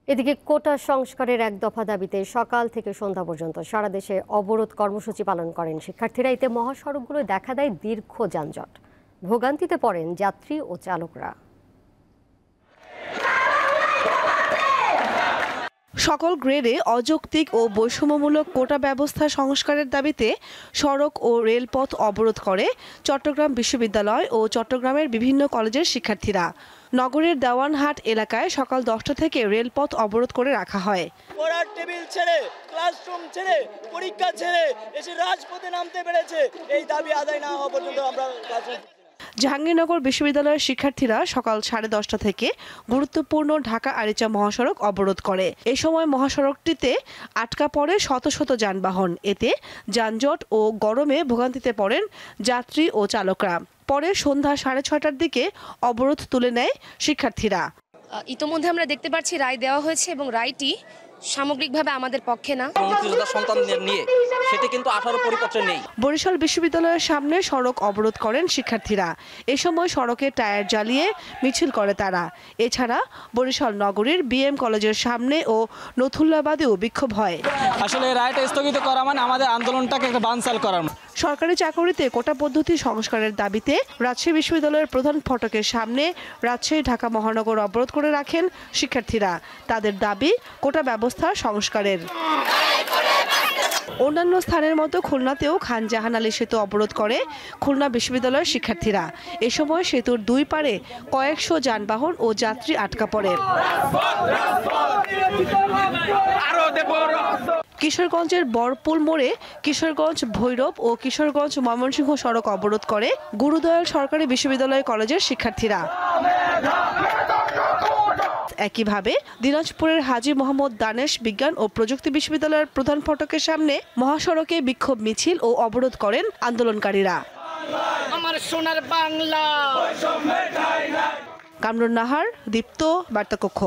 এদিকে কোটা সংস্কারের এক দফা দাবিতে সকাল থেকে সন্ধ্যা পর্যন্ত সারা দেশে অবরোধ কর্মসূচি পালন করেন শিক্ষার্থীরা। এতে মহাসড়কগুলোয় দেখা দেয় দীর্ঘ যানজট, ভোগান্তিতে পড়েন যাত্রী ও চালকরা। সকল গ্রেডে অযৌক্তিক ও বৈষম্যমূলক কোটা ব্যবস্থা সংস্কারের দাবিতে সড়ক ও রেলপথ অবরোধ করে চট্টগ্রাম বিশ্ববিদ্যালয় ও চট্টগ্রামের বিভিন্ন কলেজের শিক্ষার্থীরা। নগরের দেওয়ানহাট এলাকায় সকাল 10টা থেকে রেলপথ অবরোধ করে রাখা হয়। পড়ার টেবিল ছেড়ে, ক্লাসরুম ছেড়ে, পরীক্ষা ছেড়ে এসে রাজপথে নামতে পেরেছে। এই দাবি আদায় না হওয়া পর্যন্ত আমরা জাহাঙ্গীরনগর বিশ্ববিদ্যালয়ের শিক্ষার্থীরা সকাল 10:30 থেকে গুরুত্বপূর্ণ ঢাকা আরিচা মহাসড়ক অবরোধ করে। এ সময় মহাসড়কটিতে আটকা পড়ে শত শত যানবাহন। এতে যানজট ও গরমে ভোগান্তিতে পড়েন যাত্রী ও চালকরা। পরে সন্ধ্যা 6:30টার দিকে অবরোধ তুলে নেয় শিক্ষার্থীরা। ইতোমধ্যে আমরা দেখতে পাচ্ছি রায় দেওয়া হয়েছে এবং রায়টি সামগ্রিকভাবে আমাদের পক্ষে না। সন্তানদের নিয়ে সেটা কিন্তু 18 পরিপত্রে নেই। বরিশাল বিশ্ববিদ্যালয়ের সামনে সড়ক অবরোধ করেন শিক্ষার্থীরা। এ সময় সড়কে টায়ার জ্বালিয়ে মিছিল করে তারা। এছাড়া বরিশাল নগরীর বিএম কলেজের সামনে ও নথুল্লাবাদেও বিক্ষোভ হয়। আসলে রায়টা স্থগিত করা মানে আমাদের আন্দোলনটাকে একটা বানচাল করা। সরকারি চাকরিতে কোটা পদ্ধতি সংস্কারের দাবিতে রাজশাহী বিশ্ববিদ্যালয়ের প্রধান ফটকের সামনে রাজশাহী ঢাকা মহানগর অবরোধ করে রাখেন শিক্ষার্থীরা। তাদের দাবি কোটা ব্যবস্থা সংস্কারের। অন্যান্য স্থানের মতো খুলনাতেও খান জাহান আলী সেতু অবরোধ করে খুলনা বিশ্ববিদ্যালয়ের শিক্ষার্থীরা। এ সময় সেতুর দুই পারে কয়েকশো যানবাহন ও যাত্রী আটকা পড়ে। কিশোরগঞ্জের বরপুল মোড়ে কিশোরগঞ্জ ভৈরব ও কিশোরগঞ্জ ময়মনসিংহ সড়ক অবরোধ করে গুরুদয়াল সরকারি বিশ্ববিদ্যালয় কলেজের শিক্ষার্থীরা। একইভাবে দিনাজপুরের হাজী মোহাম্মদ দানেশ বিজ্ঞান ও প্রযুক্তি বিশ্ববিদ্যালয়ের প্রধান ফটকের সামনে মহাসড়কে বিক্ষোভ মিছিল ও অবরোধ করেন আন্দোলনকারীরা। আমার সোনার বাংলা। কামরুন নাহার, দীপ্ত, বার্তাকক্ষ।